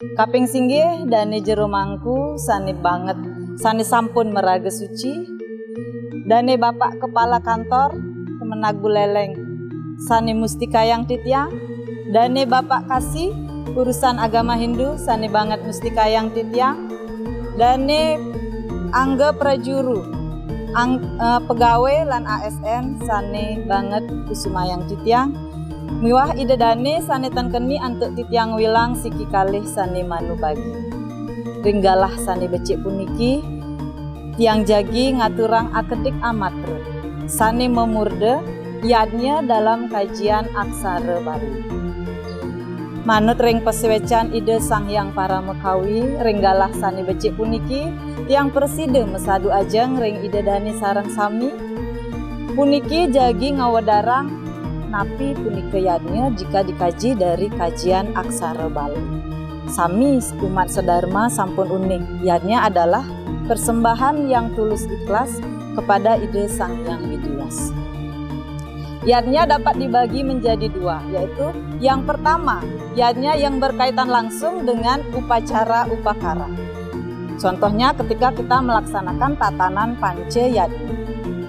Kaping singgih dane jero mangku sane banget, sane sampun meraga suci. Dane Bapak Kepala Kantor Kemenag Buleleng sane mustikayang titiang. Dane Bapak Kasih urusan agama Hindu sane banget mustikayang titiang. Dane Angga Prajuru pegawai lan ASN sane banget kusumayang titiang. Miwah ide dane sane tankeni antuk titiang wilang siki kalih sane manu bagi. Ringgalah sane becik puniki tiang jagi ngaturang akedik amatre sane memurde yadnya dalam kajian aksara Bali. Manut ring pesewecan ide Sang Hyang Paramekawi ringgalah sane becik puniki tiang perside mesadu ajeng ring ide dane sareng sami. Puniki jagi ngawadarang napi punika yadnya jika dikaji dari kajian aksara Bali. Sami umat sedharma sampun uning, yadnya adalah persembahan yang tulus ikhlas kepada ide Sang Hyang Widiwasa. Yadnya dapat dibagi menjadi dua, yaitu yang pertama, yadnya yang berkaitan langsung dengan upacara upakara. Contohnya ketika kita melaksanakan tatanan pance yadnya.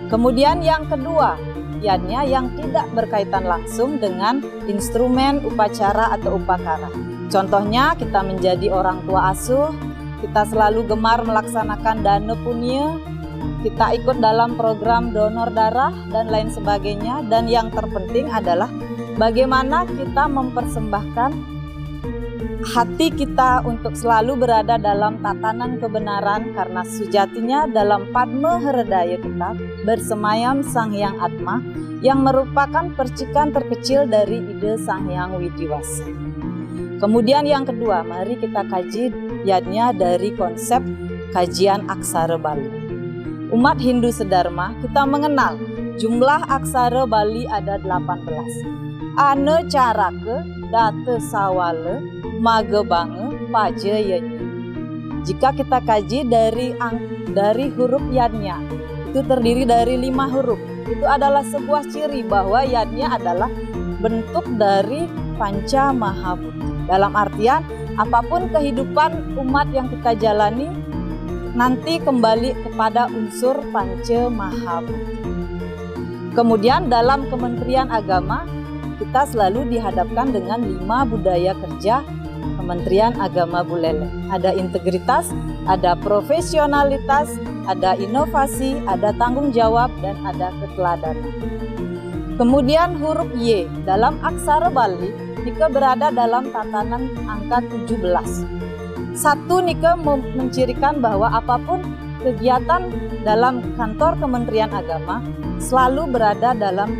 Kemudian yang kedua, yadnya yang tidak berkaitan langsung dengan instrumen upacara atau upakara. Contohnya kita menjadi orang tua asuh, kita selalu gemar melaksanakan dana punya, kita ikut dalam program donor darah dan lain sebagainya. Dan yang terpenting adalah bagaimana kita mempersembahkan hati kita untuk selalu berada dalam tatanan kebenaran, karena sejatinya dalam Padma Hridaya kita bersemayam Sang Hyang Atma yang merupakan percikan terkecil dari ide Sang Hyang Widiwasa. Kemudian yang kedua, mari kita kaji yadnya dari konsep kajian aksara Bali. Umat Hindu sedharma kita mengenal jumlah aksara Bali ada 18. Ane carake date sawale mage bange pajayanyi. Jika kita kaji dari huruf yadnya, itu terdiri dari 5 huruf. Itu adalah sebuah ciri bahwa yadnya adalah bentuk dari panca mahabhuti. Dalam artian apapun kehidupan umat yang kita jalani nanti kembali kepada unsur panca mahabhuti. Kemudian dalam Kementerian Agama kita selalu dihadapkan dengan 5 budaya kerja Kementerian Agama Buleleng. Ada integritas, ada profesionalitas, ada inovasi, ada tanggung jawab, dan ada keteladanan. Kemudian huruf Y dalam aksara Bali nika berada dalam tatanan angka 17. Satu nika mencirikan bahwa apapun kegiatan dalam kantor Kementerian Agama selalu berada dalam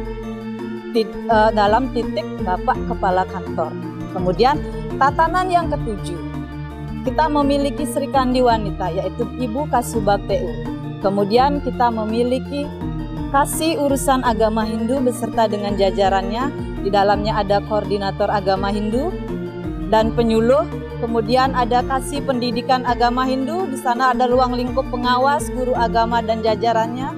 titik Bapak Kepala Kantor. Kemudian tatanan yang ketujuh, kita memiliki Sri Kandi Wanita yaitu Ibu Kasubag TU. Kemudian kita memiliki Kasih Urusan Agama Hindu beserta dengan jajarannya. Di dalamnya ada Koordinator Agama Hindu dan penyuluh. Kemudian ada Kasih Pendidikan Agama Hindu. Di sana ada ruang lingkup pengawas, guru agama dan jajarannya.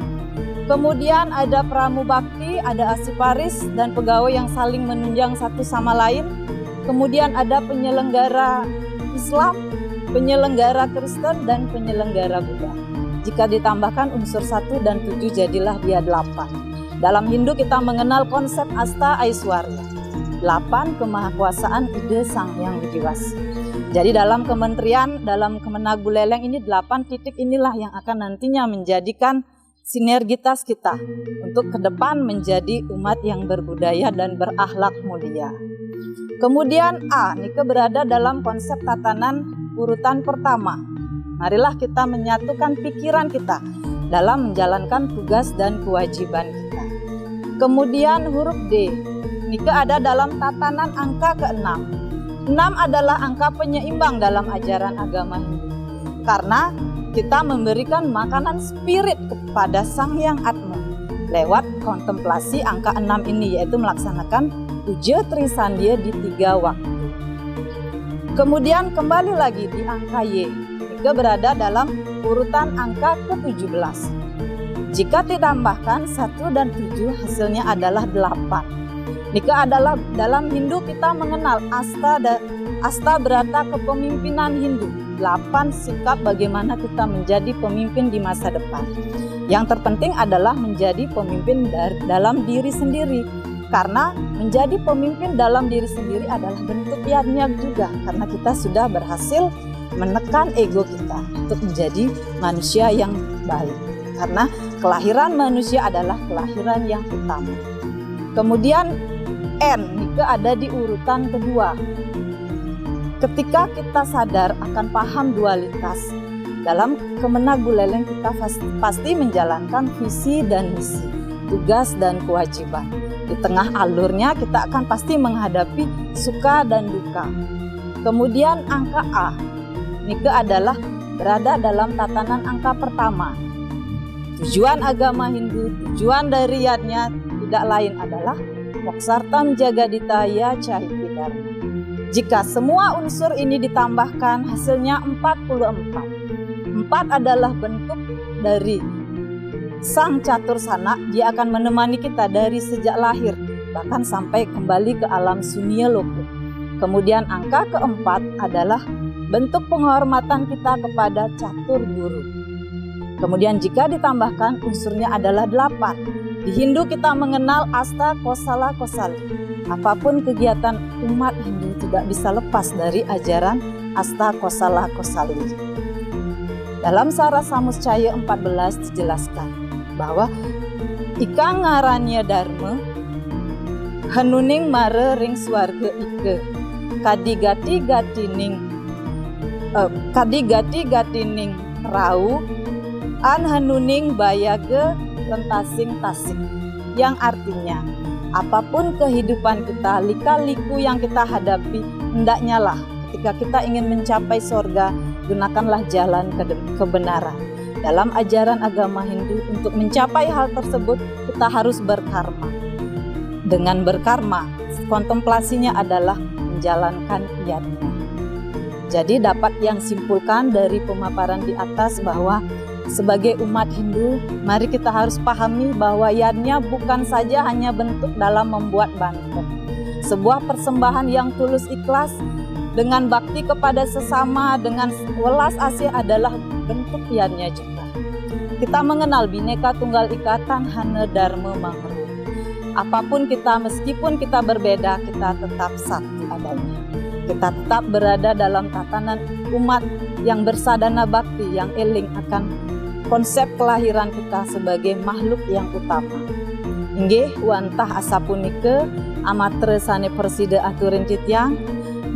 Kemudian ada Pramubakti, ada Asiparis dan pegawai yang saling menunjang satu sama lain. Kemudian ada penyelenggara Islam, penyelenggara Kristen, dan penyelenggara Buddha. Jika ditambahkan unsur 1 dan 7 jadilah dia 8. Dalam Hindu kita mengenal konsep Asta Aiswarya. 8 kemahakuasaan ide Sang Hyang Widiwasa. Jadi dalam kementerian, dalam Kemenag Buleleng ini 8 titik inilah yang akan nantinya menjadikan sinergitas kita untuk ke depan menjadi umat yang berbudaya dan berakhlak mulia. Kemudian A, nika berada dalam konsep tatanan urutan pertama. Marilah kita menyatukan pikiran kita dalam menjalankan tugas dan kewajiban kita. Kemudian huruf D, nika ada dalam tatanan angka ke-6. 6 adalah angka penyeimbang dalam ajaran agama Hindu. Karena kita memberikan makanan spirit kepada Sang Hyang Atma lewat kontemplasi angka 6 ini, yaitu melaksanakan puja Trisandya di 3 waktu. Kemudian kembali lagi di angka Y, nika berada dalam urutan angka ke-17. Jika ditambahkan 1 dan 7 hasilnya adalah 8. Nika adalah dalam Hindu kita mengenal Astabrata Kepemimpinan Hindu, 8 sikap bagaimana kita menjadi pemimpin di masa depan. Yang terpenting adalah menjadi pemimpin dalam diri sendiri. Karena menjadi pemimpin dalam diri sendiri adalah bentuk yadnya juga. Karena kita sudah berhasil menekan ego kita untuk menjadi manusia yang baik. Karena kelahiran manusia adalah kelahiran yang utama. Kemudian N, itu ada di urutan kedua. Ketika kita sadar akan paham dualitas, dalam Kemenag Buleleng kita pasti menjalankan visi dan misi, tugas dan kewajiban. Di tengah alurnya kita akan pasti menghadapi suka dan duka. Kemudian angka A, ini adalah berada dalam tatanan angka pertama. Tujuan agama Hindu, tujuan dari yadnya tidak lain adalah Moksartam Jagaditaya Cahiti Dharma. Jika semua unsur ini ditambahkan, hasilnya 44. 4 adalah bentuk dari Sang Catur Sana. Dia akan menemani kita dari sejak lahir, bahkan sampai kembali ke alam Sunya Loka. Kemudian angka keempat adalah bentuk penghormatan kita kepada Catur Guru. Kemudian jika ditambahkan, unsurnya adalah 8. Di Hindu kita mengenal Asta Kosala Kosali. Apapun kegiatan umat Hindu tidak bisa lepas dari ajaran Asta Kosala Kosali. Dalam Sara Samuscaya 14 dijelaskan bahwa ika ngarannya Dharma hanuning mare ring swarga ike kadigati gatining rau an hanuning bayage lentasing-tasing, yang artinya apapun kehidupan kita, lika-liku yang kita hadapi, hendaknya lah ketika kita ingin mencapai surga, gunakanlah jalan kebenaran. Dalam ajaran agama Hindu, untuk mencapai hal tersebut kita harus berkarma. Dengan berkarma, kontemplasinya adalah menjalankan yadnya. Jadi dapat yang simpulkan dari pemaparan di atas bahwa sebagai umat Hindu, mari kita harus pahami bahwa yadnya bukan saja hanya bentuk dalam membuat banten. Sebuah persembahan yang tulus ikhlas dengan bakti kepada sesama, dengan welas asih adalah bentuk yadnya juga. Kita mengenal Bhinneka Tunggal Ika Tanhana Dharma Mahru. Apapun kita, meskipun kita berbeda, kita tetap satu adanya. Kita tetap berada dalam tatanan umat yang bersadana bakti, yang eling akan konsep kelahiran kita sebagai makhluk yang utama. Inggih wantah asapunike amatre sane persida aturin citiang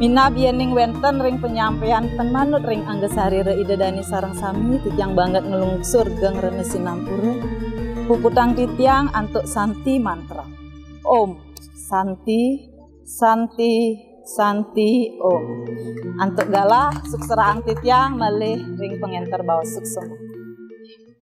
minabiening wenten ring penyampaian ten manut ring anggesarira idedani sarang sami titiang banget ngelungsur geng rene sinampura puputang titiang antuk santi mantra Om Santi Santi Santi Om antuk galah sukseraang titiang malih ring pengenter bawa suksema.